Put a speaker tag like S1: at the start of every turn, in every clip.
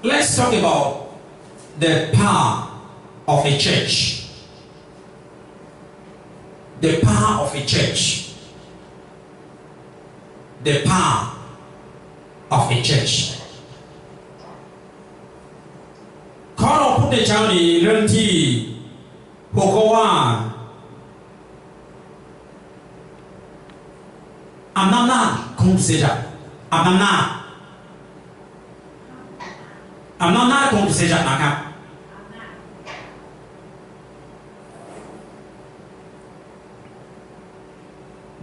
S1: Let's talk about the power of a church. The power of a church. The power of a church. ขอเราพูดในเช้านี้เรื่องที่หัวข้อว่าอำนาจของพระเจ้าอำนาจของพระเจ้านะครับ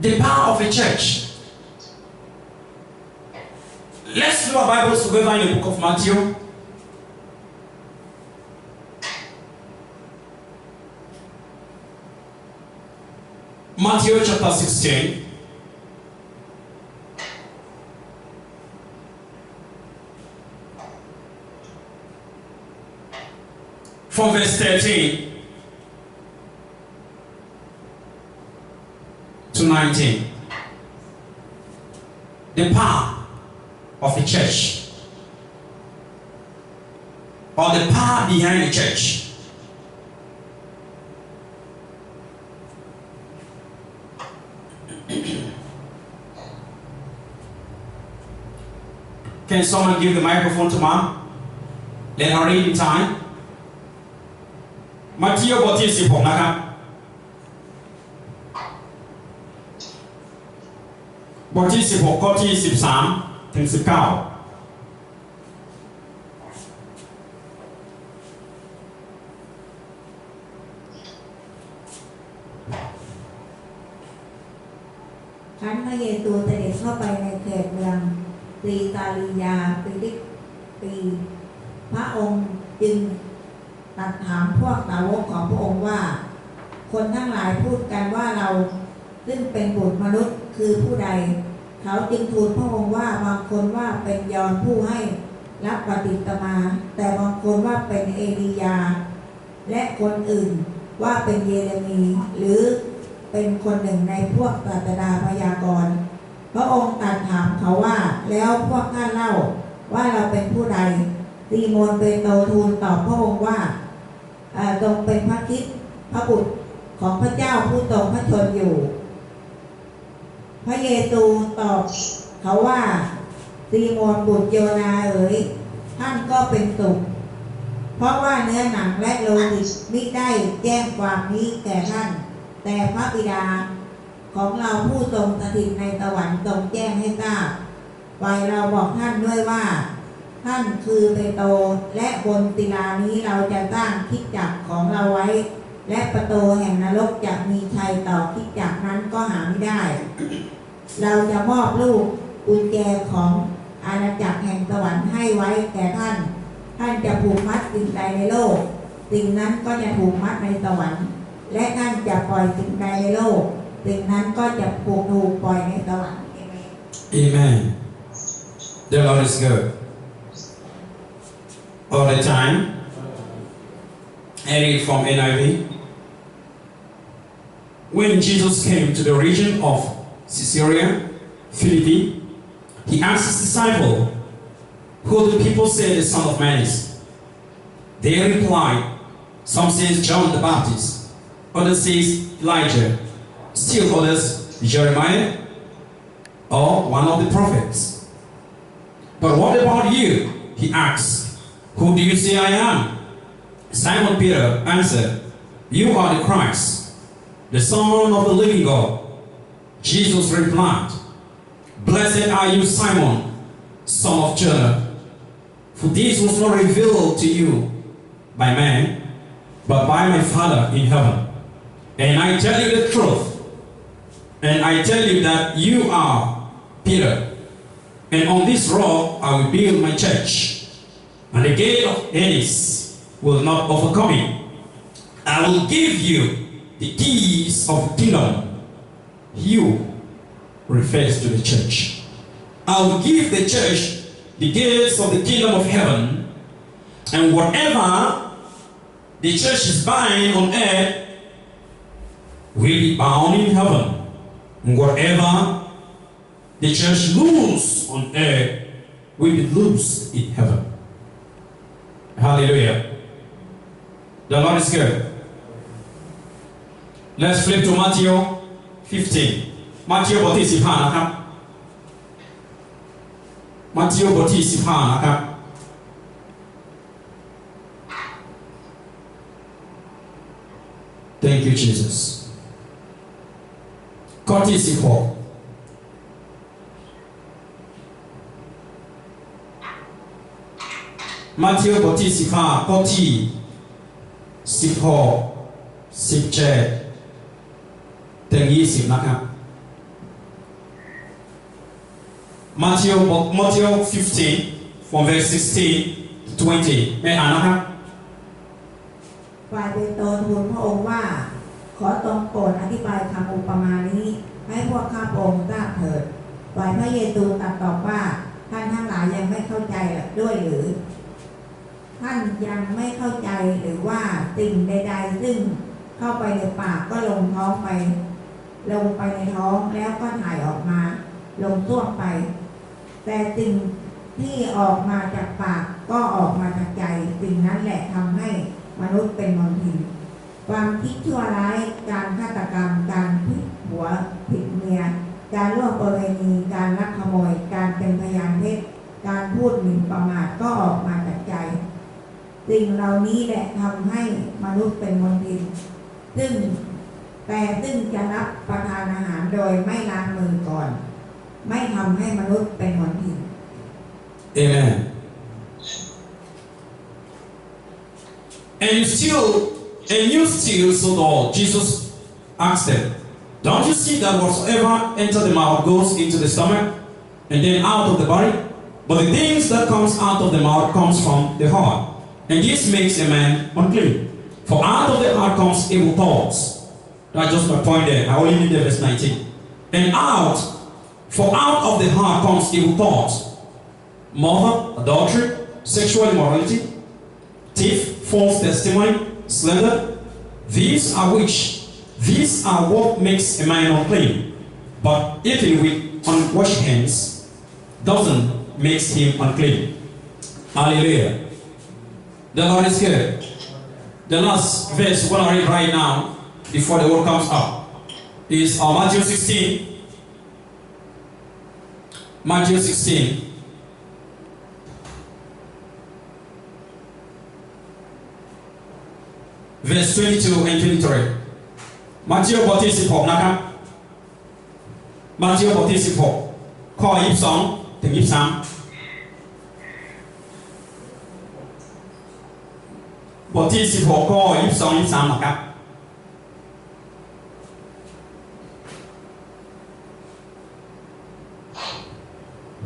S1: The power of a church. Let's do our Bibles together in the book of Matthew. Matthew chapter 16. From verse 13 to 19. The power of the church, or the power behind the church. Can someone give the microphone to Mom? Let her read in time. Matthew บทที่16นะครับบทที่16ข้อที่13ถึง19
S2: ครั้นพระเยซูเสด็จเข้าไปในเขตเมืองซีซาริยาฟิลิปปีพระองค์จึงตรัสถามพวกสาวกของพระองค์ว่าคนทั้งหลายพูดกันว่าเราซึ่งเป็นบุตรมนุษย์คือผู้ใดเขาจึงทูลพระองค์ว่าบางคนว่าเป็นยอห์นผู้ให้รับปฏิสมาแต่บางคนว่าเป็นเอลียาและคนอื่นว่าเป็นเยเรมีหรือเป็นคนหนึ่งในพวกศาสดาพยากรณ์พระองค์ตรัสถามเขาว่าแล้วพวกท่านเล่าว่าเราเป็นผู้ใดซีโมนเปโตรทูลตอบพระองค์ว่าทรงเป็นพระคริสต์พระบุตรของพระเจ้าผู้ทรงพระชนอยู่พระเยซูตอบเขาว่าซีโมนบุตรโยนาเอ๋ยท่านก็เป็นสุขเพราะว่าเนื้อหนังและโลหิตมิได้แจ้งความนี้แก่ท่านแต่พระบิดาของเราผู้ทรงสถิตในสวรรค์ทรงแจ้งให้ทราบฝ่ายเราบอกท่านด้วยว่าท่านคือเปโตรและบนศิลานี้เราจะสร้างคริสตจักรของเราไว้และประตูแห่งนรกจะมีชัยต่อคริสตจักรนั้นก็หาไม่ได้ เราจะมอบลูกกุญแจของอาณาจักรแห่งสวรรค์ให้ไว้แก่ท่านท่านจะผูกมัดสิ่งใดในโลกสิ่งนั้นก็จะผูกมัดในสวรรค์และท่านจะปล่อยสิ่งใดในโลกสิ่งนั้นก็จะถูกปล่อยในสวรรค์
S1: Amen. The Lord is good all the time. I read from NIV. When Jesus came to the region of Caesarea Philippi, he asked his disciples, "Who do people say the Son of Man is?" They replied, "Some say John the Baptist, others say Elijah, still others Jeremiah, or one of the prophets." "But what about you?" he asked. "Who do you say I am?" Simon Peter answered, "You are the Christ, the Son of the living God." Jesus replied, "Blessed are you, Simon, son of Jonah, for this was not revealed to you by man, but by my Father in heaven. And I tell you the truth, and I tell you that you are Peter, and on this rock I will build my church, and the gate of Hades will not overcome it. I will give you the keys of the kingdom." You refers to the church. "I will give the church the gates of the kingdom of heaven, and whatever the church is bind on earth will be bound in heaven, and whatever the church loose on earth will be loose in heaven." Hallelujah. The Lord is good. Let's flip to Matthew 15. Matthew บทที่15นะครับ Matthew บทที่15นะครับ Thank you Jesus ข้อที่16 Matthew บทที่15ข้อที่16 17ถึง20นะครับ Matthew 15 from verse 16 to 20ไม่อ่านนะครับ
S2: ฝ่ายเปโตรทูลพระองค์ว่าขอทรงโปรดอธิบายคำอุปมานี้ให้พวกข้าพระองค์ทราบเถิดฝ่ายพระเยซูตรัสตอบว่าท่านทั้งหลายยังไม่เข้าใจด้วยหรือท่านยังไม่เข้าใจหรือว่าสิ่งใดๆซึ่งเข้าไปในปากก็ลงไปในท้องแล้วก็ถ่ายออกมาลงส้วมไปแต่สิ่งที่ออกมาจากปากก็ออกมาจากใจสิ่งนั้นแหละทำให้มนุษย์เป็นมลทินความคิดชั่วร้ายการฆาตกรรมการผิดผัวผิดเมียการล่วงประเวณีการลักขโมยการเป็นพยานเท็จการพูดหมิ่นประมาทก็ออกมาจากใจสิ่งเหล่านี้แหละทำให้มนุษย์เป็นมลทินซึ่งจะรับประทานอาหารโดยไม่ล้างมือก่อนไม่ทำให้มนุษย์เป็นมลทิน
S1: Amen. And you still so Lord Jesus asked them, don't you see that whatsoever enters the mouth goes into the stomach and then out of the body? But the things that comes out of the mouth comes from the heart. And this makes a man unclean. For out of the heart comes evil thoughts. That's just my point there. I only need the verse 19. And out of the heart comes evil thoughts. Murder, adultery, sexual immorality, thief, false testimony, slander. These are what makes a man unclean. But eating with unwashed hands doesn't make him unclean. Hallelujah. The Lord is good. The last verse we're going to read right now, before the word comes up, is Matthew 16. Matthew 16. Verse 22 and 23. Matthew บทที่16นะครับ Matthew บทที่16ข้อ22ถึง23บทที่16ข้อ22 23นะครับ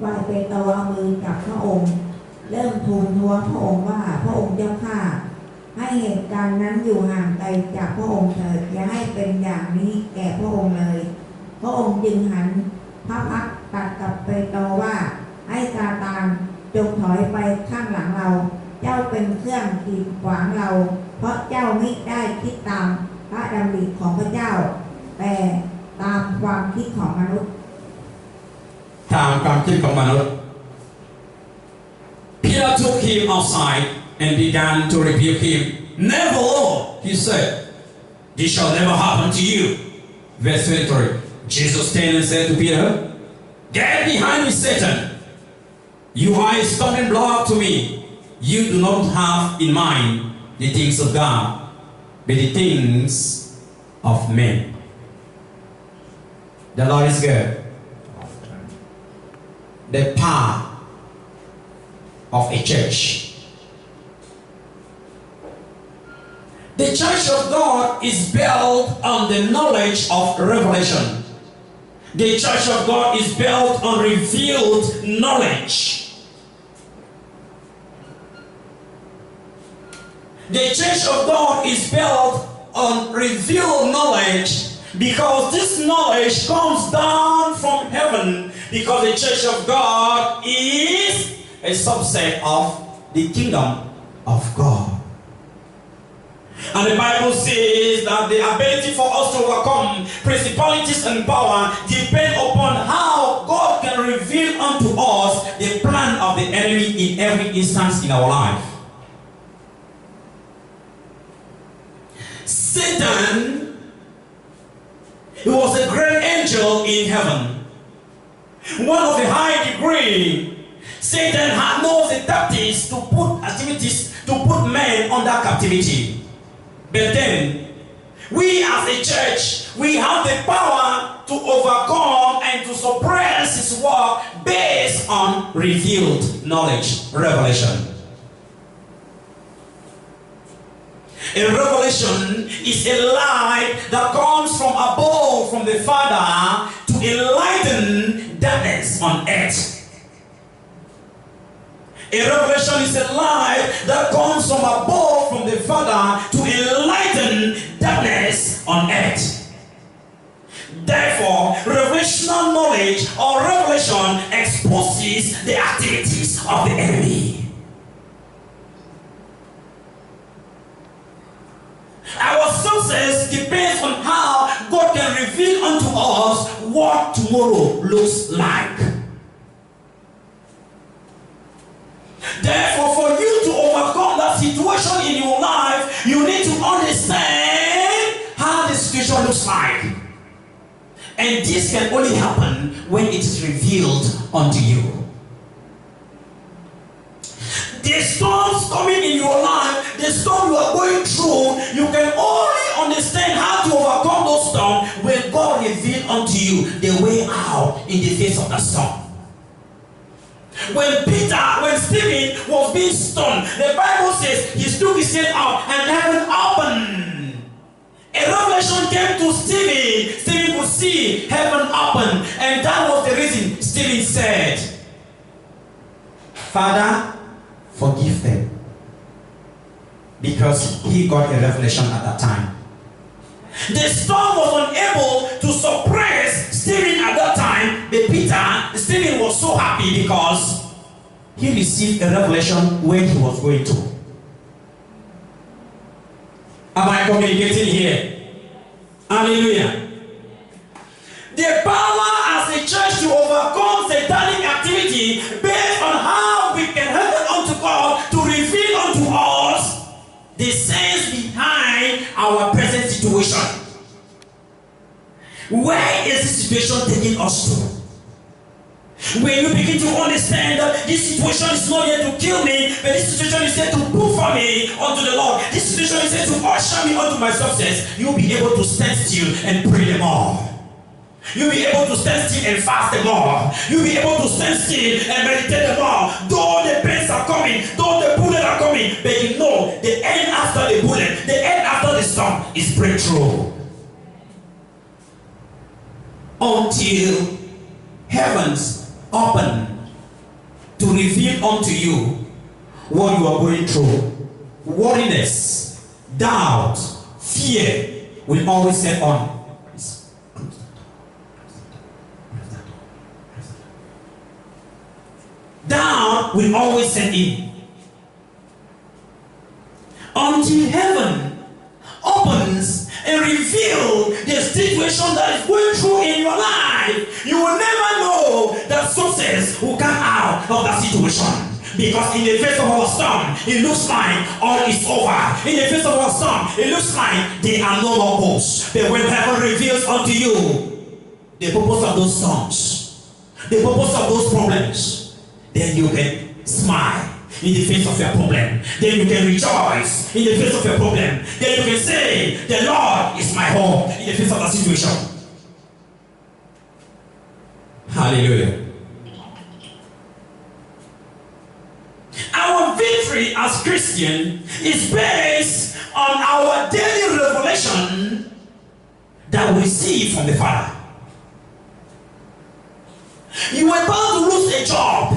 S2: ฝ่ายเปโตรเอามือจับพระองค์เริ่มทูลท้วงพระองค์ว่าพระองค์เจ้าข้าให้เหตุการณ์นั้นอยู่ห่างไกลจากพระองค์เถิดอย่าให้เป็นอย่างนี้แก่พระองค์เลยพระองค์จึงหันพระพักตร์ตรัสกับเปโตรว่าให้ซาตานจงถอยไปข้างหลังเราเจ้าเป็นเครื่องกีดขวางเราเพราะเจ้าไม่ได้คิดตามพระดำริของพระเจ้าแต่ตามความคิดของมนุษย์
S1: ตามความคิดของมนุษย์ Peter took him outside and began to rebuke him. Never, Lord, he said, this shall never happen to you. Verse 23. Jesus turned and said to Peter, get behind me, Satan. You are a stumbling block to me. You do not have in mind the things of God, but the things of men. The Lord is good. The power of a church. The church of God is built on the knowledge of revelation. The church of God is built on revealed knowledge. The church of God is built on revealed knowledge because this knowledge comes down from heaven, because the church of God is a subset of the kingdom of God. And the Bible says that the ability for us to overcome principalities and power depend upon how God can reveal unto us the plan of the enemy in every instance in our life. Satan, he was a great angel in heaven. One of the high degree. Satan had knows the tactics to put men under captivity. But then, we as a church, we have the power to overcome and to suppress his work based on revealed knowledge, revelation. A revelation is a light that comes from above, from the Father, to enlighten darkness on earth. A revelation is a light that comes from above, from the Father, to enlighten darkness on earth. Therefore, revelational knowledge or revelation exposes the activities of the enemy. Our success depends on how God can reveal unto us what tomorrow looks like. Therefore, for you to overcome that situation in your life, you need to understand how the situation looks like. And this can only happen when it is revealed unto you. The storms coming in your life, the storm you are going through, you can only understand how to overcome those storms when God reveals unto you the way out in the face of the storm. When Stephen was being stoned, the Bible says he took his head out and heaven opened. A revelation came to Stephen. Stephen could see heaven open, and that was the reason Stephen said, Father, forgive them. Because he got a revelation at that time. The storm was unable to suppress Stephen at that time, but Stephen was so happy because he received a revelation when he was going to. Am I communicating here? Hallelujah. The power as a church to overcome satanic activity based on how we can hearken unto God to reveal unto us the sense behind our present situation. Where is this situation taking us to? When you begin to understand that this situation is not here to kill me, but this situation is here to prove for me unto the Lord. This situation is here to usher me unto my success. You'll be able to stand still and pray them all. You'll be able to stand still and fast them all. You'll be able to stand still and meditate them all. Though the pains are coming, though the bullets are coming, but you know the end after the bullet, the end after the storm is breakthrough. Until heavens open to reveal unto you what you are going through. Worriness, doubt, fear will always set on. Doubt will always set in. Until heaven opens and reveal the situation that is going through in your life, you will never know that success will come out of that situation. Because in the face of our storm, it looks like all is over. In the face of our storm, it looks like there are no more hopes. But when heaven reveals unto you the purpose of those storms, the purpose of those problems, then you can smile in the face of your problem. Then you can rejoice in the face of your problem. Then you can say, the Lord is my hope in the face of the situation. Hallelujah. Our victory as Christian is based on our daily revelation that we receive from the Father. You were about to lose a job,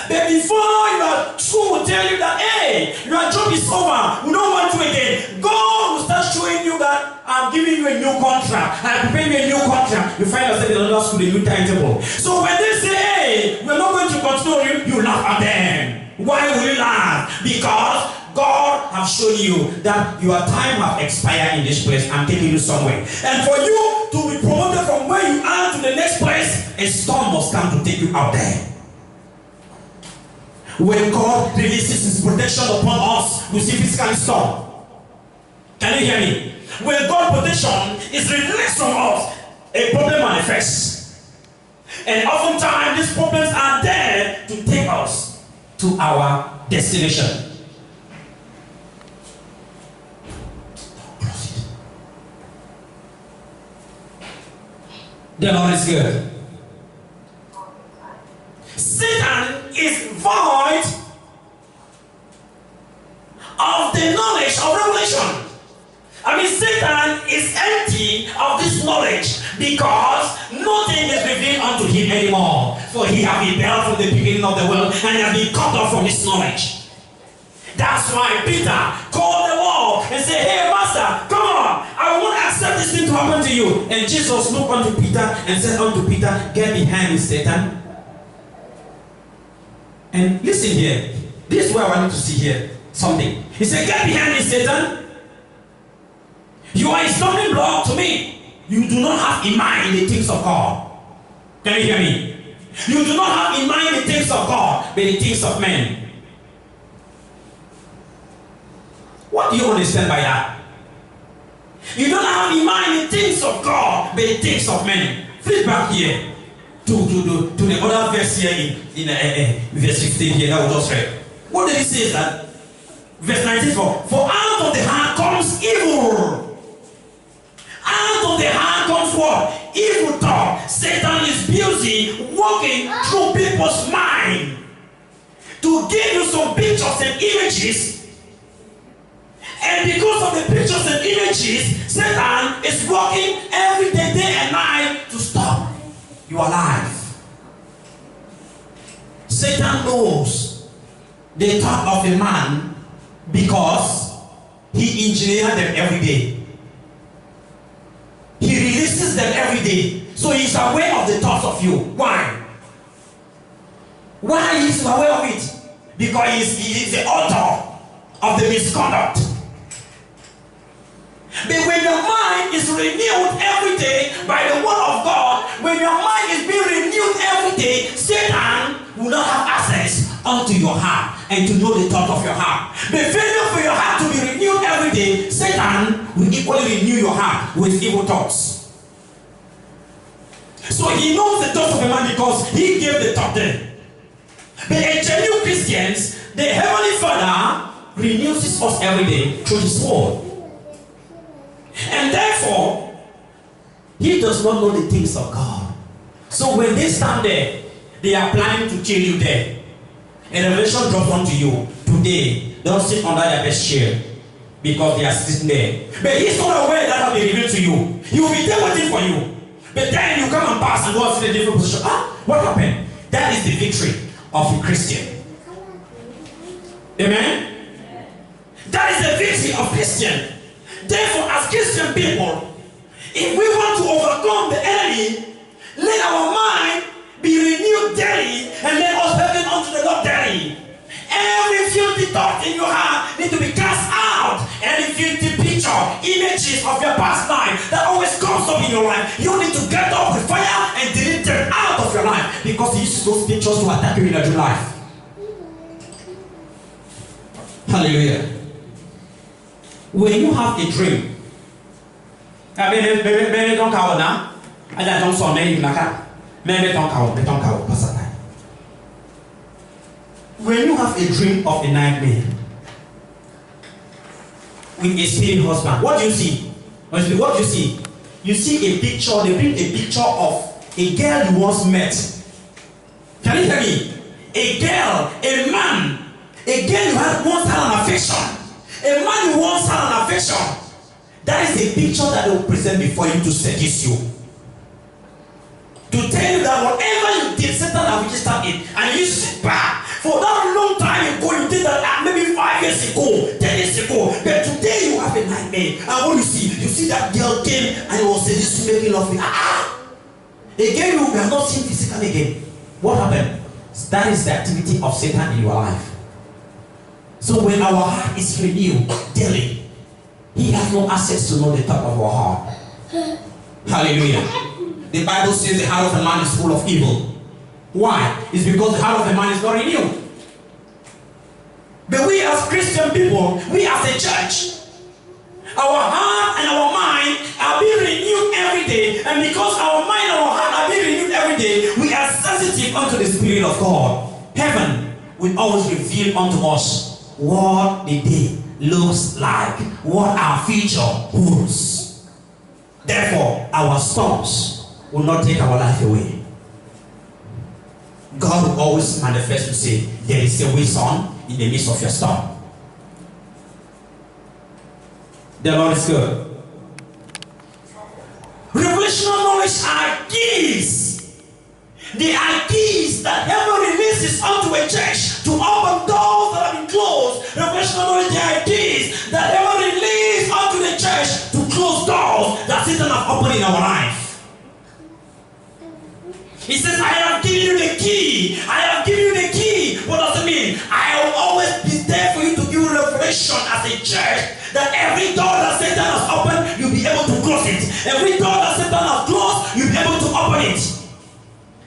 S1: but before your true will tell you that, hey, your job is over, we don't want you again, God will start showing you that I'm giving you a new contract, I'm preparing you a new contract. You find yourself in another school, a new timetable. So when they say, hey, we're not going to continue, you laugh at them. Why will you laugh? Because God has shown you that your time has expired in this place. I'm taking you somewhere. And for you to be promoted from where you are to the next place, a storm must come to take you out there. When God releases His protection upon us, we see physical storm. Can you hear me? when God's protection is released from us, a problem manifests. And oftentimes these problems are there to take us to our destination. The Lord is good. Satan is void of the knowledge of revelation. I mean, Satan is empty of this knowledge because nothing is revealed unto him anymore. For he has rebelled from the beginning of the world and has been cut off from this knowledge. That's why Peter called the wall and said, "Hey, Master, come on. I won't accept this thing to happen to you." And Jesus looked unto Peter and said unto Peter, "Get behind me, Satan." And listen here. This is where I want you to see here something. He said, "Get behind me, Satan. You are a stumbling block to me. You do not have in mind the things of God." Can you hear me? You do not have in mind the things of God, but the things of men. What do you understand by that? You don't have in mind the things of God, but the things of men. Flip back here to the other verse here in verse 15 here that we just read. What did he say? That verse 19, for out of the heart comes evil. Out of the heart comes what? Evil thought. Satan is busy working through people's mind to give you some pictures and images. And because of the pictures and images, Satan is working every day and night to stop your life. Satan knows the thought of a man because he engineers them every day. He releases them every day. So he's aware of the thoughts of you. Why? Why is he aware of it? Because he is the author of the misconduct. But when your mind is renewed every day by the word of God, when your mind is being renewed every day, Satan will not have access unto your heart and to know the thought of your heart. But failure for your heart to be renewed every day, Satan will equally renew your heart with evil thoughts. So he knows the thoughts of a man because he gave the thought there. But a genuine Christians, the Heavenly Father renews us every day through His word. And therefore, he does not know the things of God. So when they stand there, they are planning to kill you there. A revelation drops onto you today. Don't sit under their best chair because they are sitting there. But he's not aware that will be revealed to you. He will be there waiting for you. But then you come and pass and go and sit in a different position. What happened? That is the victory of a Christian. Amen? That is the victory of Christian. Therefore, as Christian people, if we want to overcome the enemy, let our mind be renewed daily and let us hearken unto the Lord daily. Every filthy thought in your heart needs to be cast out. Any filthy picture, images of your past life that always comes up in your life, you need to get up with fire and delete them out of your life because He uses those pictures to attack you in your life. Hallelujah. When you have a dream, maybe don't count now. I don't saw maybe maybe don't count. When you have a dream of a nightmare with a spirit husband, what do you see? What do you see? You see a picture. They bring a picture of a girl you once met. Can you hear me? A girl, a man, a girl you once had an affection. A man you once had an affection. That is a picture that they will present before you to seduce you. To tell you that whatever you did, Satan has registered it and you sit back. For that long time ago, you did that maybe 5 years ago, 10 years ago. But today you have a nightmare. And what you see that girl came and it was seduced, making love with again, you have not seen physically again. What happened? That is the activity of Satan in your life. So when our heart is renewed daily, he has no access to know the thought of our heart. Hallelujah. The Bible says the heart of a man is full of evil. Why? It's because the heart of a man is not renewed. But we as Christian people, we as a church, our heart and our And because our mind and our heart are being renewed every day, we are sensitive unto the Spirit of God. Heaven will always reveal unto us what the day looks like, what our future holds. Therefore, our storms will not take our life away. God will always manifest to say, there is a way, son, in the midst of your storm. The Lord is good. Revelational knowledge are keys. They are keys that heaven releases unto a church to open doors that have been closed. Revelational knowledge, they are keys that heaven releases unto the church to close doors that Satan has opened in our life. He says, I have given you the key. I have given you the key. What does it mean? I will always be there for you to give revelation as a church that every door that Satan has opened, you'll be able to close it. Every door that Satan has closed, you'll be able to open it.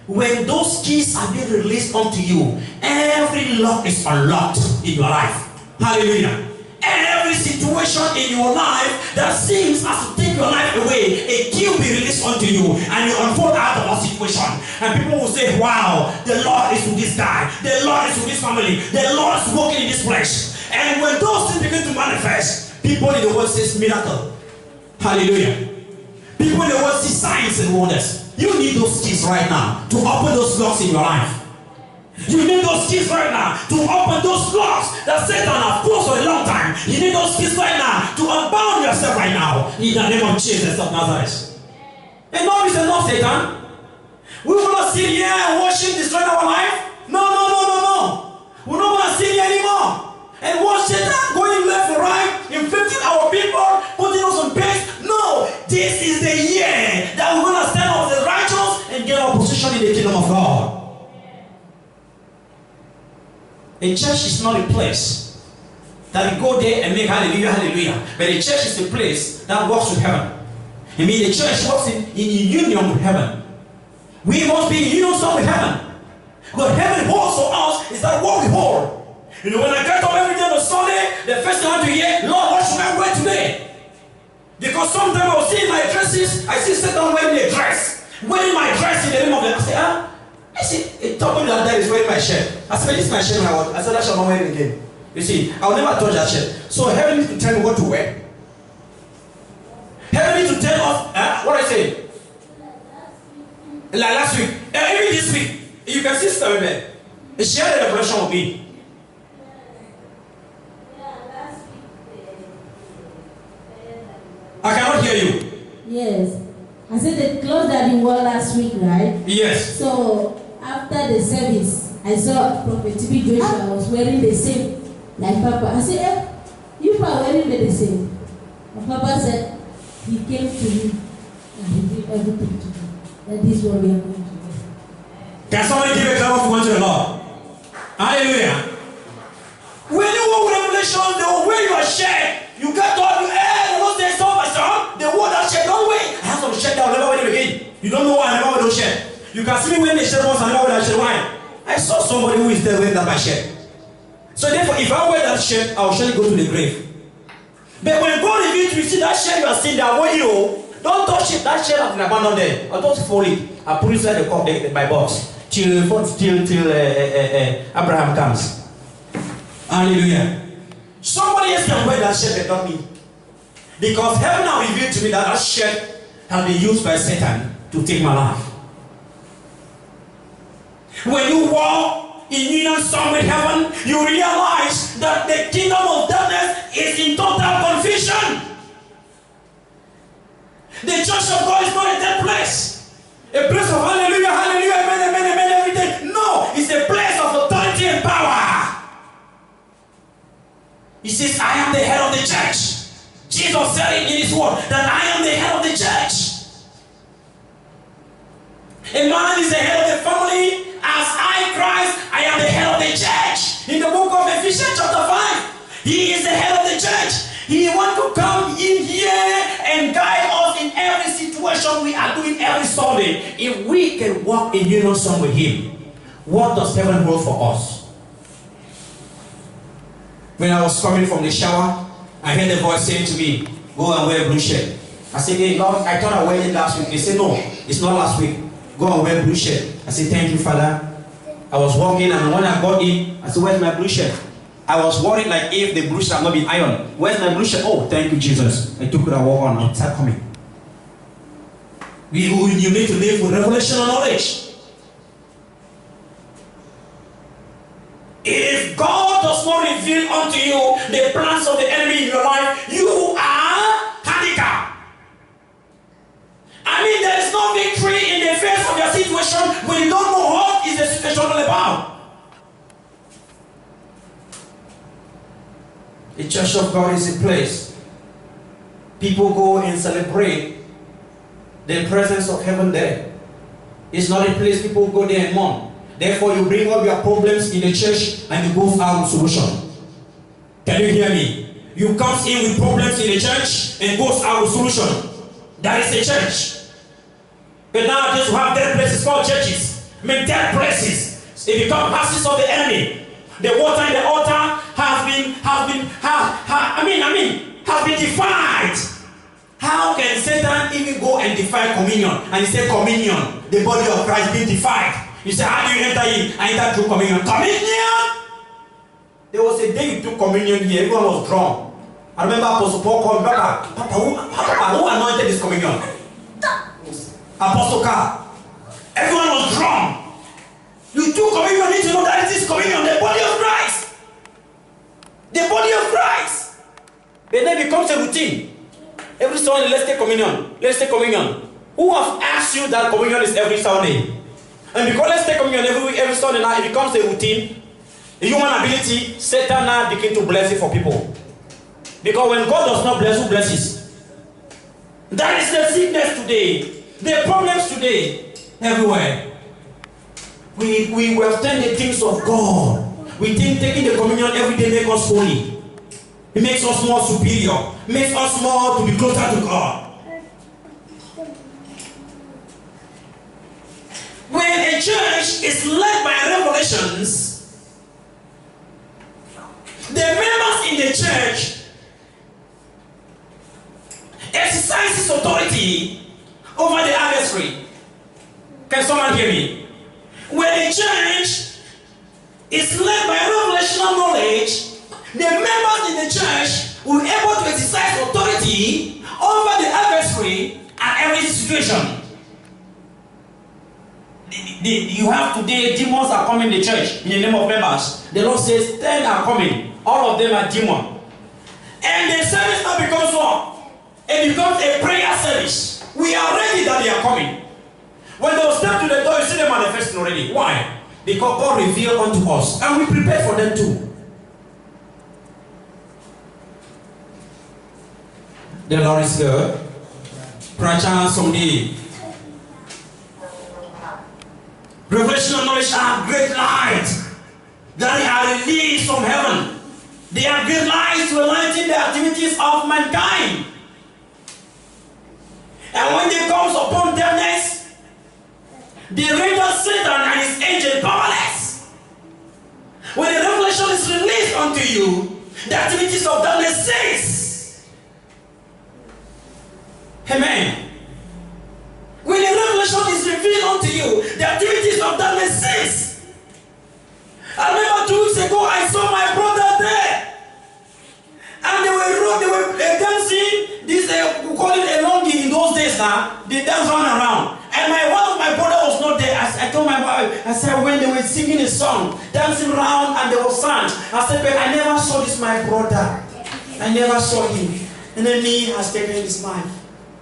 S1: When those keys are being released unto you, every lock is unlocked in your life. Hallelujah. Every situation in your life that seems as to take your life away, a key will be released unto you, and you unfold out of that situation. And people will say, wow, the Lord is with this guy, the Lord is with this family, the Lord is working in this place. And when those things begin to manifest, people in the world say miracle. Hallelujah. People in the world see signs and wonders. You need those keys right now to open those locks in your life. You need those keys right now to open those locks that Satan has closed for a long time. You need those keys right now to unbound yourself right now in the name of Jesus of Nazareth. Enough is enough, Satan. We will not sit here and worship destroying our life. No. We're not going to sit here anymore and watch Satan going left and right, inflicting our people, putting us on pace. No, this is the year that we're going to stand up as the righteous and get our position in the kingdom of God. A church is not a place that we go there and make hallelujah, hallelujah. But a church is a place that works with heaven. I mean, the church works in union with heaven. We must be in union with heaven. What heaven holds for us is that what we hold. You know, when I get up every day on Sunday, the first thing I want to hear, Lord, what should I wear today? Because sometimes I will see my dresses, I see Satan wearing a dress. Wearing my dress in the name of the Lord. I see, a top of that is wearing my shirt. I said, this is my shirt I want. I said, I shall not wear it again. You see, I will never touch that shirt. So heaven needs to tell me what to wear. Heaven needs to tell us, what I say? Like last week, even this week, you can see Sister there. She had a revelation with me. I cannot hear you.
S3: Yes. I said the clothes that you wore last week, right?
S1: Yes.
S3: So after the service, I saw Prophet TB Joshua was wearing the same like Papa. I said, you are wearing the same. And Papa said, he came to me and he did everything to me. That is what we are going to do.
S1: Can somebody give a clap of to the Lord? Hallelujah. When you walk with revelation, they will wear your shirt. You get told, hey, those days, so my son, they wore that shirt. Don't wait. I have some shirt that I'll never wear it again. You don't know why I never wear those shirt. You can see me wearing the shirt once and never wear that shirt. Why? I saw somebody who is there wearing that my shirt. So therefore, if I wear that shirt, I will surely go to the grave. But when God reveals to you, see that shirt you are seeing that way, don't touch it. That shirt has been abandoned there. I'll just fold it. I'll put it inside the cup, my box. Till Abraham comes. Hallelujah. Somebody else can wear that shirt, but not me. Because heaven has revealed to me that that shirt has been used by Satan to take my life. When you walk in union song with heaven, you realize that the kingdom of darkness is in total confusion. The church of God is not a dead place. A place of hallelujah, hallelujah, amen, amen, amen, everything. No, it's a place of authority and power. He says, I am the head of the church. Jesus said it in his word that I am the head of the church. A man is the head of the family. As I, Christ, I am the head of the church. In the book of Ephesians chapter 5, he is the head of the church. He wants to come in here and guide us in every situation we are doing every Sunday. If we can walk in unison with him, what does heaven hold for us? When I was coming from the shower, I heard a voice saying to me, go and wear a blue shirt. I said, hey Lord, I thought I wore it last week. They said, no, it's not last week. Go and wear blue shirt. I said, thank you, Father. I was walking, and when I got in, I said, where's my blue shirt? I was worried like if the blue shirt had not been ironed. Where's my blue shirt? Oh, thank you, Jesus. I took it and walked on and started coming. You need to live with revelation and knowledge. If God does not reveal unto you the plans of the enemy in your life, you are handicapped. I mean, there is no victory in the face of your situation when you don't know what is the situation all about. The church of God is a place people go and celebrate the presence of heaven there. It's not a place people go there and mourn. Therefore, you bring up your problems in the church and you go out with solution. Can you hear me? You come in with problems in the church and goes out with solution. That is the church. But nowadays we have dead places called churches. I mean, dead places. They become houses of the enemy. The water in the altar has been defied. How can Satan even go and defy communion? And he said communion, the body of Christ being defied. You say, how do you enter in? I enter through communion. Communion! There was a day you took communion here, everyone was drunk. I remember Apostle Paul called me, Papa, who anointed this communion? Apostle Carl. Everyone was drunk. You took communion, you need to know that it is communion, the body of Christ. The body of Christ. But then it becomes a routine. Every Sunday, let's take communion. Let's take communion. Who have asked you that communion is every Sunday? And because let's take communion every Sunday now, it becomes a routine, a human ability. Satan now begin to bless it for people. Because when God does not bless, who blesses? That is the sickness today. The problems today, everywhere. We have done the things of God. We think taking the communion every day makes us holy. It makes us more superior. It makes us more to be closer to God. When a church is led by revelations, the members in the church exercises authority over the adversary. Can someone hear me? When a church is led by revelational knowledge, the members in the church will be able to exercise authority over the adversary at every situation. You have today, demons are coming in the church in the name of members. The Lord says 10 are coming. All of them are demons. And the service now becomes what? It becomes a prayer service. We are ready that they are coming. When they will step to the door, you see them manifesting already. Why? Because God revealed unto us. And we prepare for them too. The Lord is good. Prachana someday. Revelation and knowledge are great lights that are released from heaven. They are great lights to enlighten the activities of mankind. And when they comes upon darkness, they render Satan and his angels powerless. When the revelation is released unto you, the activities of darkness cease. Amen. When the revelation is revealed unto you, the activities of darkness cease. I remember 2 weeks ago, I saw my brother there. And they were dancing, this, we call it a longi in those days now. They dance around. And one of my brother was not there. I told my wife, I said, when they were singing a song, dancing around and they were sang, I said, but I never saw this my brother. I never saw him. And then he has taken his life.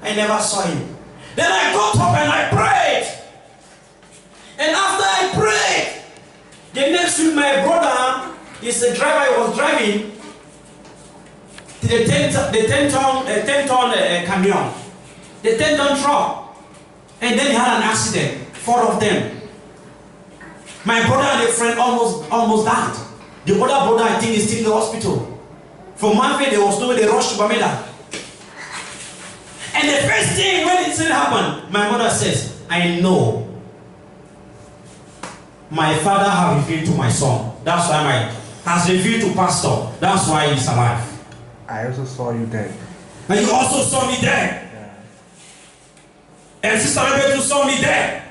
S1: I never saw him. Then I got up and I prayed. And after I prayed, the next week my brother is a driver, he was driving the 10-ton camion, the 10-ton truck. And then he had an accident, 4 of them. My brother and a friend almost died. The other brother, I think, is still in the hospital. From Manfred, there was no way they rushed to Bameda. And the first thing when it happened, my mother says, I know my father has revealed to my son. That's why has revealed to pastor. That's why he's alive.
S4: I also saw you dead.
S1: And you also saw me dead. And Sister Rebecca saw me there.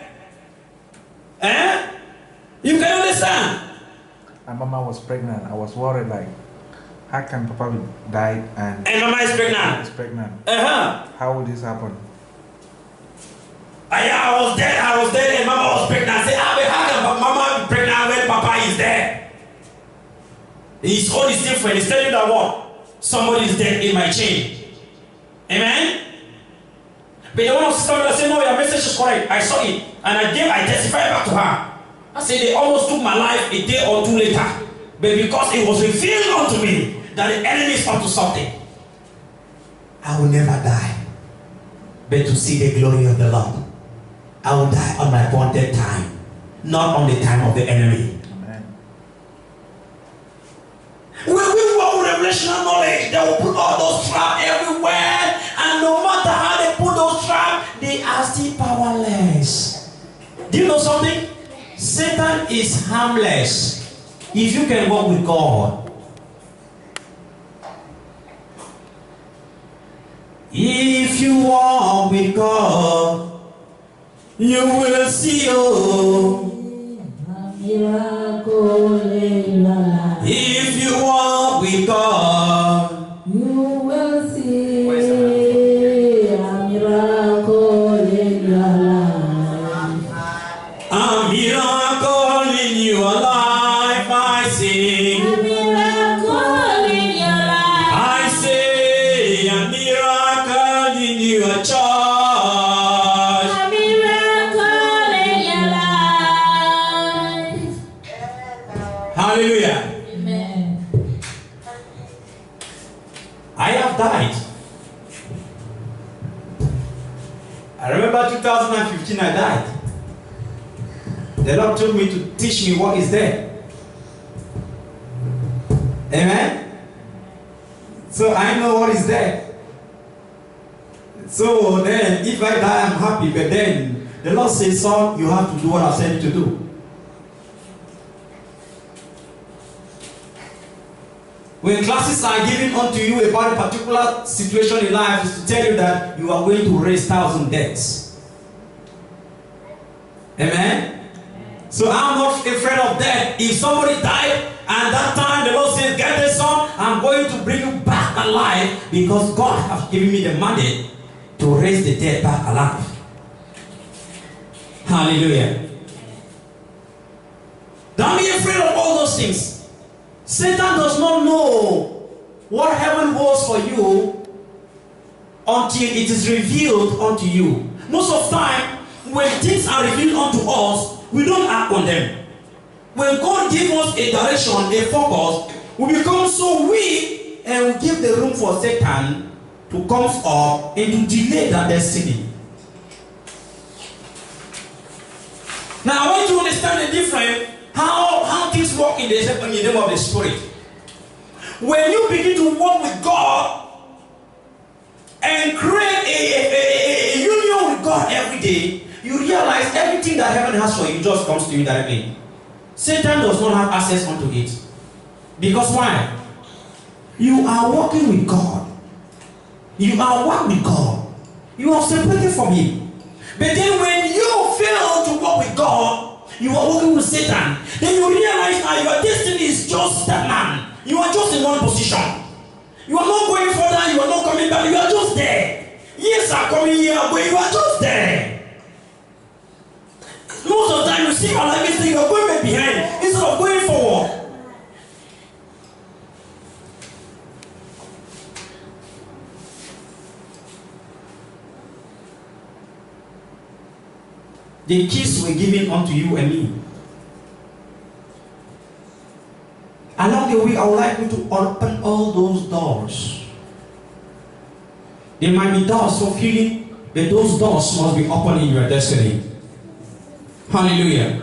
S1: You can understand?
S4: And Mama was pregnant. I was worried, like, how can Papa die and
S1: Mama is pregnant?
S4: is pregnant?
S1: How
S4: would this happen?
S1: I was there, and Mama was pregnant. I said, how can Mama be pregnant when Papa is there? His own is different. He's telling you that what? Somebody is dead in my chain. Amen? But the one of Sister said, no, your message is correct. I saw it. And I testified back to her. I said, they almost took my life a day or two later. But because it was revealed unto me that the enemy is up to something, I will never die, but to see the glory of the Lord. I will die on my appointed time, not on the time of the enemy.
S4: Amen.
S1: When we walk with revelational knowledge, they will put all those traps everywhere, and no matter how they put those traps, they are still powerless. Do you know something? Satan is harmless if you can walk with God. If you walk with God, you will see a miracle in your life. If you walk with God, you will see a miracle in your life. A miracle in your life, I sing. A miracle in your life. I say a miracle in your church. Hallelujah.
S3: Amen.
S1: I have died. I remember 2015 I died. The Lord told me to teach me what is there. Amen? So I know what is there. So then if I die I'm happy, but then the Lord says, son, you have to do what I said you to do. When classes are given unto you about a particular situation in life, is to tell you that you are going to raise 1,000 deaths. Amen? So I'm not afraid of death. If somebody died and that time the Lord says, get this son, I'm going to bring you back alive because God has given me the mandate to raise the dead back alive. Hallelujah. Don't be afraid of all those things. Satan does not know what heaven was for you until it is revealed unto you. Most of the time, when things are revealed unto us, we don't act on them. When God gives us a direction, a focus, we become so weak and we give the room for Satan to come up and to delay that destiny. Now I want you to understand the difference. How things work in the name of the Spirit. When you begin to walk with God and create a union with God every day, you realize everything that heaven has for you just comes to you directly. Satan does not have access onto it. Because why? You are walking with God. You are one with God. You are separated from Him. But then when you fail to walk with God, you are walking with Satan. Then you realize that your destiny is just that man. You are just in one position. You are not going further, you are not coming back, you are just there. Years are coming here, but you are just there. Most of the time you see your life is you are going back behind instead of going forward. The keys were given unto you and me. Along the way, I would like you to open all those doors. There might be doors for healing, but those doors must be open in your destiny. Hallelujah.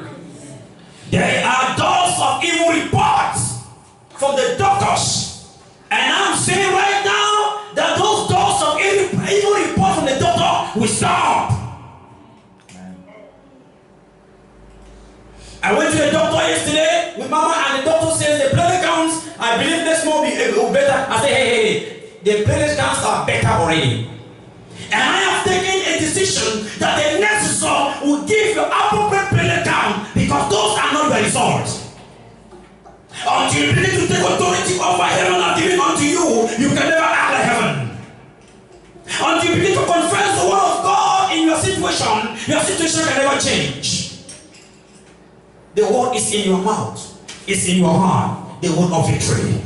S1: There are doors of evil reports from the doctors. And I'm saying right now that those doors of evil reports from the doctor will stop. I went to the doctor yesterday with Mama, and the doctor says the platelet counts, I believe next month will be better. I say, hey, the platelet counts are better already. And I have taken a decision that the next result will give you appropriate penalty count, because those are not the results. Until you begin to take authority over heaven and given unto you, you can never act like heaven. Until you begin to confess the word of God in your situation can never change. The word is in your mouth, it's in your heart, the word of victory.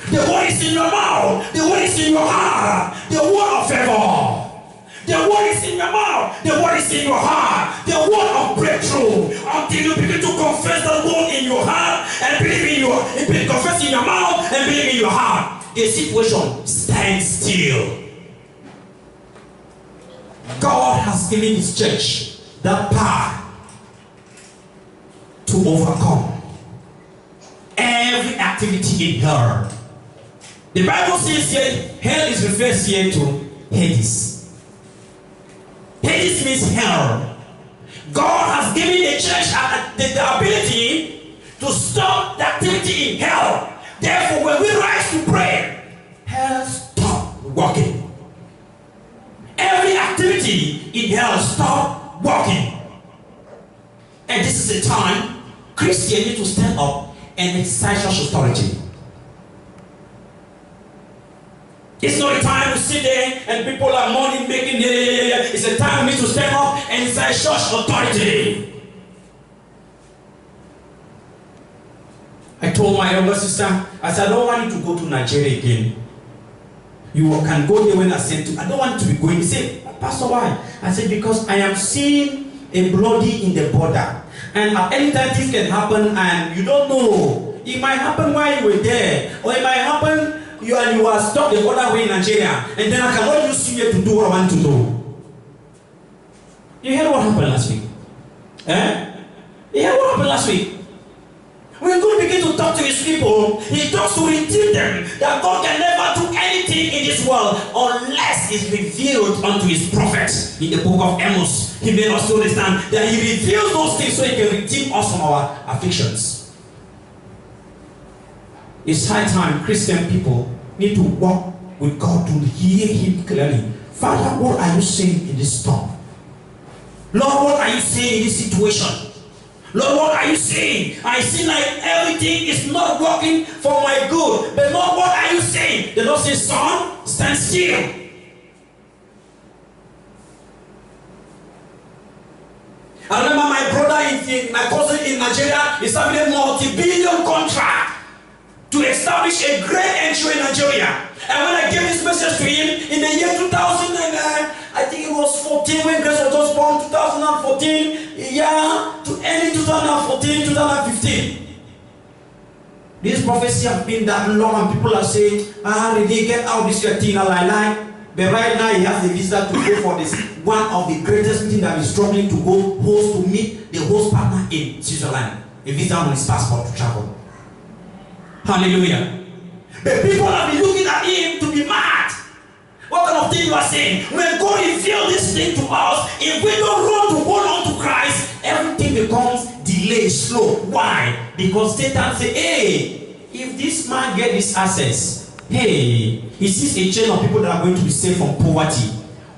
S1: The word is in your mouth, the word is in your heart, the word of favor. The word is in your mouth, the word is in your heart, the word of breakthrough. Until you begin to confess the word in your heart and believe in confess in your mouth and believe in your heart, the situation stands still. God has given his church that power to overcome every activity in hell. The Bible says here, hell is referred here to Hades. Hades means hell. God has given the church the ability to stop the activity in hell. Therefore, when we rise to pray, hell stop working. Every activity in hell stop working. And this is the time Christians need to stand up and exercise church authority. It's not a time to sit there and people are money making. It's a time we need to stand up and exercise church authority. I told my elder sister, I said, I don't want you to go to Nigeria again. You can go there when I send to. I don't want you to be going. He said, Pastor, why? I said, because I am seeing a bloody in the border. And at any time things can happen and you don't know. It might happen while you were there. Or it might happen you are stuck the other way in Nigeria. And then I cannot use you here to do what I want to do. You heard what happened last week? You heard what happened last week? When God begins to talk to his people, he talks to redeem them that God can never do anything in this world unless it's revealed unto his prophets. In the book of Amos, he made us to understand that he reveals those things so he can redeem us from our afflictions. It's high time Christian people need to walk with God to hear him clearly. Father, what are you saying in this storm? Lord, what are you saying in this situation? Lord, what are you saying? I see like everything is not working for my good. But Lord, what are you saying? The Lord says, son, stand still. I remember my brother, my cousin in Nigeria is having a multi-billion contract to establish a great entry in Nigeria. And when I gave this message to him in the year 2000, I think it was 14 when Grace was just born, 2014, to ending 2014, 2015. This prophecy has been that long and people are saying, really get out this thing, lie. But right now he has a visa to go for this, one of the greatest meetings that he's struggling to go host to meet the host partner in Switzerland. A visa on his passport to travel. Hallelujah. But people have been looking at him to be mad. What kind of thing you are saying? When God revealed this thing to us, if we don't run to hold on to Christ, everything becomes delayed, slow. Why? Because Satan says, hey, if this man gets this access, hey, he sees a chain of people that are going to be saved from poverty,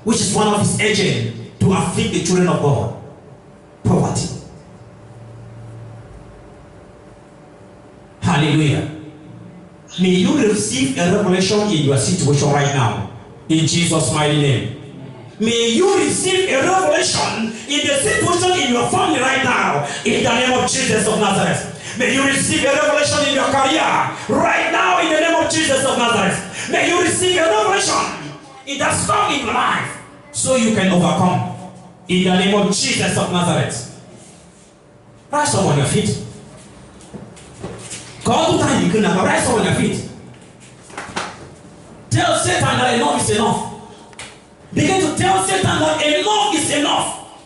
S1: which is one of his agents to afflict the children of God. Poverty. Hallelujah. May you receive a revelation in your situation right now. In Jesus' mighty name. May you receive a revelation in the situation in your family right now. In the name of Jesus of Nazareth. May you receive a revelation in your career right now in the name of Jesus of Nazareth. May you receive a revelation in that storm in your life so you can overcome. In the name of Jesus of Nazareth. Rise up on your feet. God to time you can never rise up on your feet. Tell Satan that enough is enough. Begin to tell Satan that enough is enough.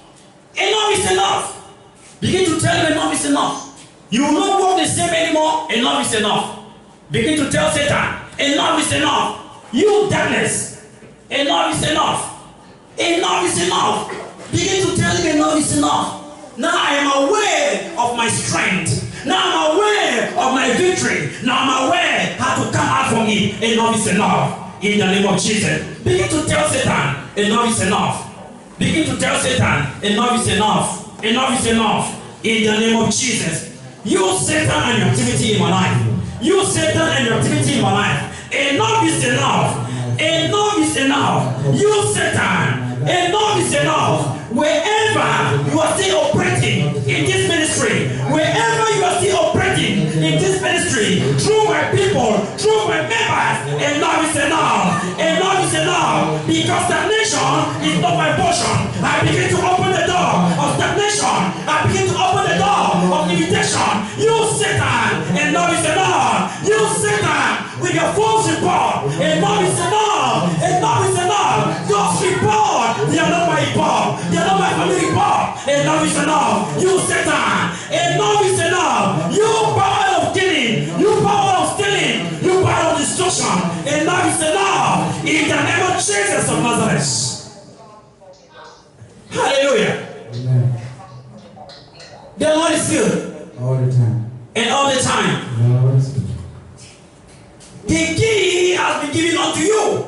S1: Enough is enough. Begin to tell him enough is enough. You will not walk the same anymore. Enough is enough. Begin to tell Satan, enough is enough. You darkness, enough is enough. Enough is enough. Begin to tell him enough is enough. Now I am aware of my strength. Now I'm aware of my victory. Now I'm aware how to come out from it. Enough is enough. In the name of Jesus. Begin to tell Satan, enough is enough. Begin to tell Satan, enough is enough. Enough is enough. In the name of Jesus. You, Satan, and your activity in my life. You, Satan, and your activity in my life. Enough is enough. Enough is enough. You, Satan, enough is enough. Wherever you are still operating in this ministry, wherever you are still operating in this ministry, through my people, through my members, enough is enough. Enough is enough. Because stagnation is not my portion. I begin to open the door of stagnation. I begin to open the door of limitation. You, Satan, enough is enough. You, Satan, with your false report, enough is enough. Enough is enough. Those report, they are not my report. They are not my family report. Enough is enough. You, Satan, enough is enough. You power of killing, you power of stealing, you power of destruction. Enough is enough. In the name of Jesus of Nazareth. Hallelujah.
S5: Amen.
S1: The Lord is good.
S5: All the time.
S1: And all the time.
S5: The Lord is good.
S1: The key has been given unto you.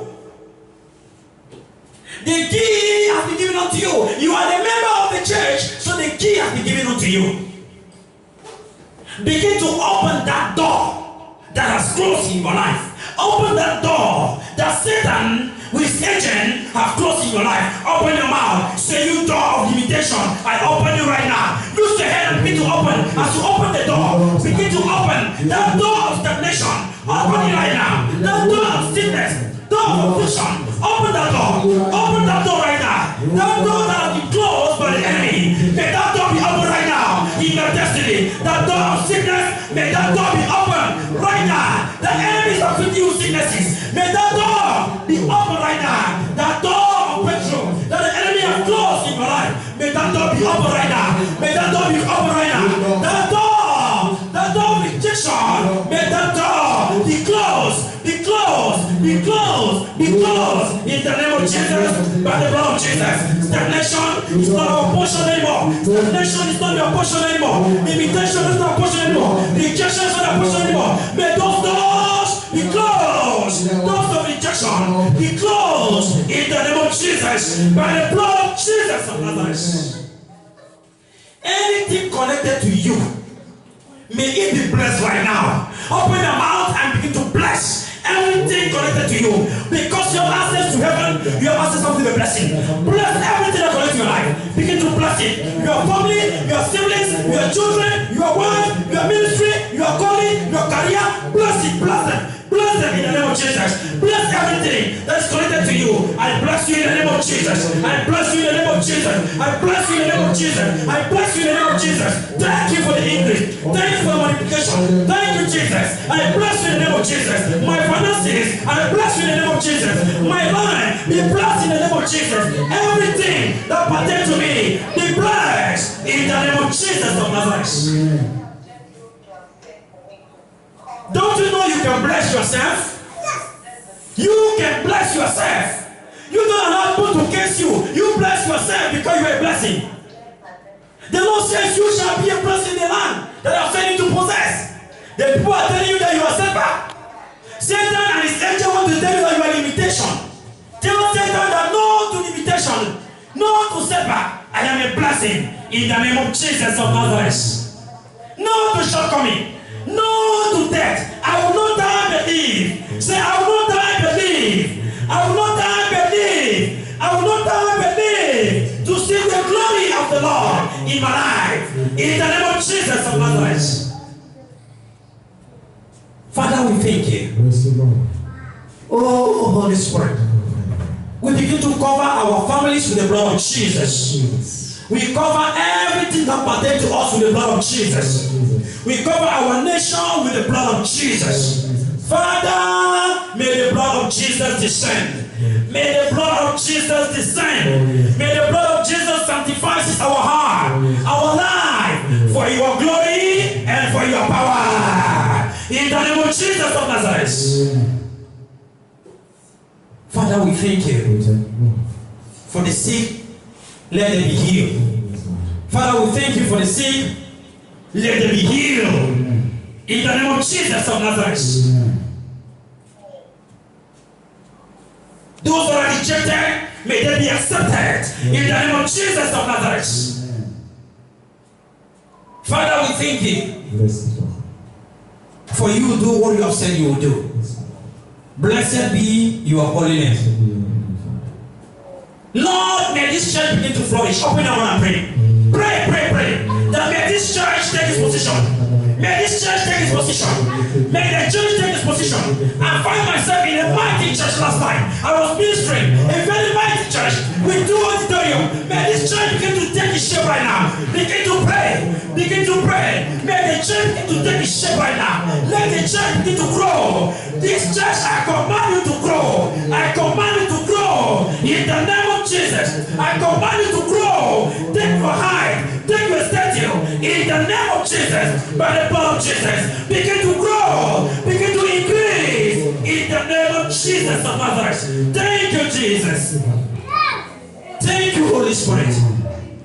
S1: The key has been given unto you. You are the member of the church, so the key has been given unto you. Begin to open that door that has closed in your life. Open that door that Satan with his agent have closed in your life. Open your mouth. Say, you door of limitation, I open you right now. Use your hand and begin to open. As you open the door, begin to open that door of stagnation. Open it right now. That door of sickness, door of affliction. Open that door. Open that door right now. That door that has been closed by the enemy. May that door be open right now in your destiny. That door of sickness, may that door be open right now. The enemies are with you sicknesses. May that door be open right now. That door of breakthrough that the enemy has closed in your life. May that door be open right now. May that door be open right now. That door of rejection. May that door be closed. Be closed. Be closed. Be closed. In the name of Jesus. By the blood of Jesus. Stagnation is not our portion anymore. Stagnation is not your portion anymore. Limitation is not our portion anymore. Rejection is not our portion anymore. May those doors be closed. Doors of rejection be closed. In the name of Jesus. By the blood of Jesus of Nazareth. Anything connected to you, may it be blessed right now. Open your mouth and begin to bless everything connected to you. Because you have access to heaven, you have access to the blessing. Bless everything that connects to your life. Begin to bless it. Your family, your siblings, your children, your wife, your ministry, your calling, your career. Bless it, bless them. Bless them in the name of Jesus. Bless everything that is connected to you. I bless you in the name of Jesus. I bless you in the name of Jesus. I bless you in the name of Jesus. I bless you in the name of Jesus. Thank you for the increase. Thank you for the multiplication. Thank you, Jesus. I bless you in the name of Jesus. My finances, I bless you in the name of Jesus. My life, be blessed in the name of Jesus. Everything that pertains to me, be blessed in the name of Jesus of Nazareth. Don't you know you can bless yourself? You can bless yourself. You don't allow people to curse you. You bless yourself because you are a blessing. The Lord says you shall be a blessing in the land that I have sent you to possess. The people are telling you that you are set back. Satan and his angel want to tell you that you are limitation. Tell Satan that no to limitation, no to setback. I am a blessing in the name of Jesus of Nazareth. No to shortcoming. No to death. I will not die and believe. Say, I will not die and believe. I will not die and believe. I will not die and believe to see the glory of the Lord in my life. In the name of Jesus of Nazareth. Father, we thank you. Oh, Holy Spirit. We begin to cover our families with the blood of Jesus. We cover everything that pertains to us with the blood of Jesus. We cover our nation with the blood of Jesus. Father, may the blood of Jesus descend. May the blood of Jesus descend. May the blood of Jesus sanctify our heart, our life, for your glory and for your power. In the name of Jesus of Nazareth. Father, we thank you for the sick. Let them be healed. Father, we thank you for the sick. Let them be healed. In the name of Jesus of Nazareth. Those that are rejected, may they be accepted in the name of Jesus of Nazareth. Father, we thank you for you do what you have said you will do. Blessed be your holy name. Lord, may this church begin to flourish. Open your mouth and pray. Pray, pray, pray. That may this church take its position. May this church take its position. May the church take its position. I find myself in a mighty church last night. I was ministering a very mighty church with 2 auditorium. May this church begin to take its shape right now. Begin to pray. Begin to pray. May the church begin to take its shape right now. Let the church begin to grow. This church, I command you to grow. I command you to grow. In the name of Jesus, I command you to grow. Take your height. Take your statue. In the name of Jesus, by the power of Jesus, begin to grow. Begin to increase. In the name of Jesus of Nazareth. Thank you, Jesus. Thank you, Holy Spirit.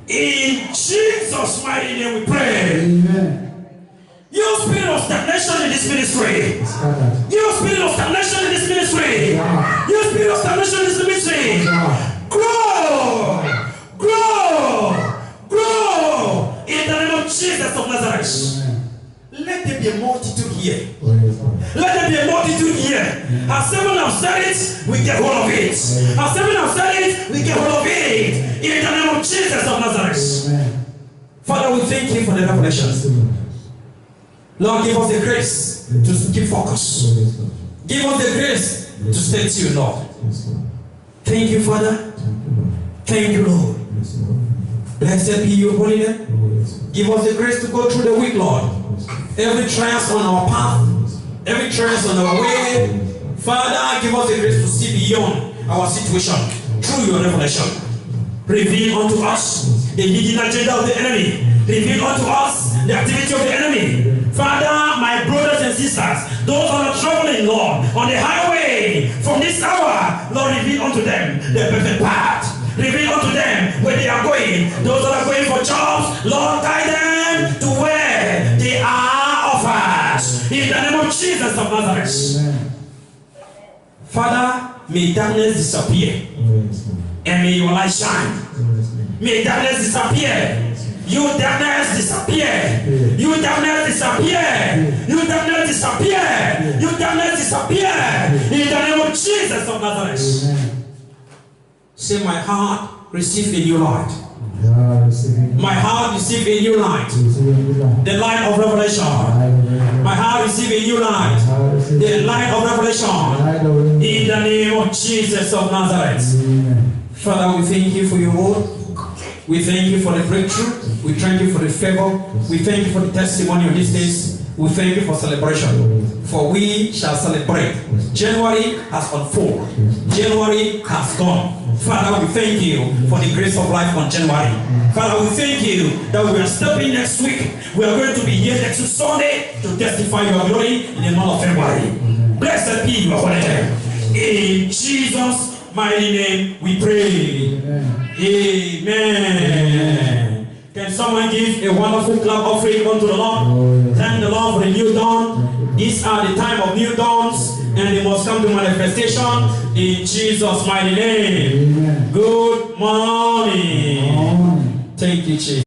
S1: In Jesus' mighty name we pray. Amen. You spirit of stagnation in this ministry. You spirit of stagnation in this ministry. You spirit of stagnation in this ministry. Grow. Grow. Grow. In the name of Jesus of Nazareth. Let there be a multitude here. Let there be a multitude here. As 7 have said it, we get hold of it. As 7 have said it, we get hold of it. In the name of Jesus of Nazareth. Father, we thank you for the revelation. Lord, give us the grace to keep focus. Give us the grace to stay tuned, Lord. Thank you, Father. Thank you, Lord. Blessed be your holy name. Give us the grace to go through the week, Lord. Every trial on our path, every trial on our way, Father, give us the grace to see beyond our situation through your revelation. Reveal unto us the hidden agenda of the enemy. Reveal unto us the activity of the enemy. Father, my brothers and sisters, those who are traveling, Lord, on the highway from this hour, Lord, reveal unto them the perfect path. Reveal unto them where they are going. Those that are going for jobs, Lord, guide them to where they are offered. In the name of Jesus of Nazareth. Amen. Father, may darkness disappear. And may your light shine. May darkness disappear. You darkness disappear. You darkness disappear. You darkness disappear. You darkness disappear. In the name of Jesus of Nazareth. Amen. Say, my heart receive a new light. My heart receive a new light. The light of revelation. My heart receive a new light. The light of revelation. In the name of Jesus of Nazareth. Father, we thank you for your word. We thank you for the breakthrough. We thank you for the favor. We thank you for the testimony of these days. We thank you for celebration. For we shall celebrate. January has unfolded. January has gone. Father, we thank you for the grace of life on January. Father, we thank you that we are stepping next week. We are going to be here next Sunday to testify your glory in the month of February. Blessed be your holy name. In Jesus' mighty name we pray. Amen. Can someone give a wonderful clap offering unto the Lord? Thank the Lord for the new dawn. These are the time of new dawns, and they must come to manifestation in Jesus' mighty name. Amen. Good morning. Thank you, Jesus.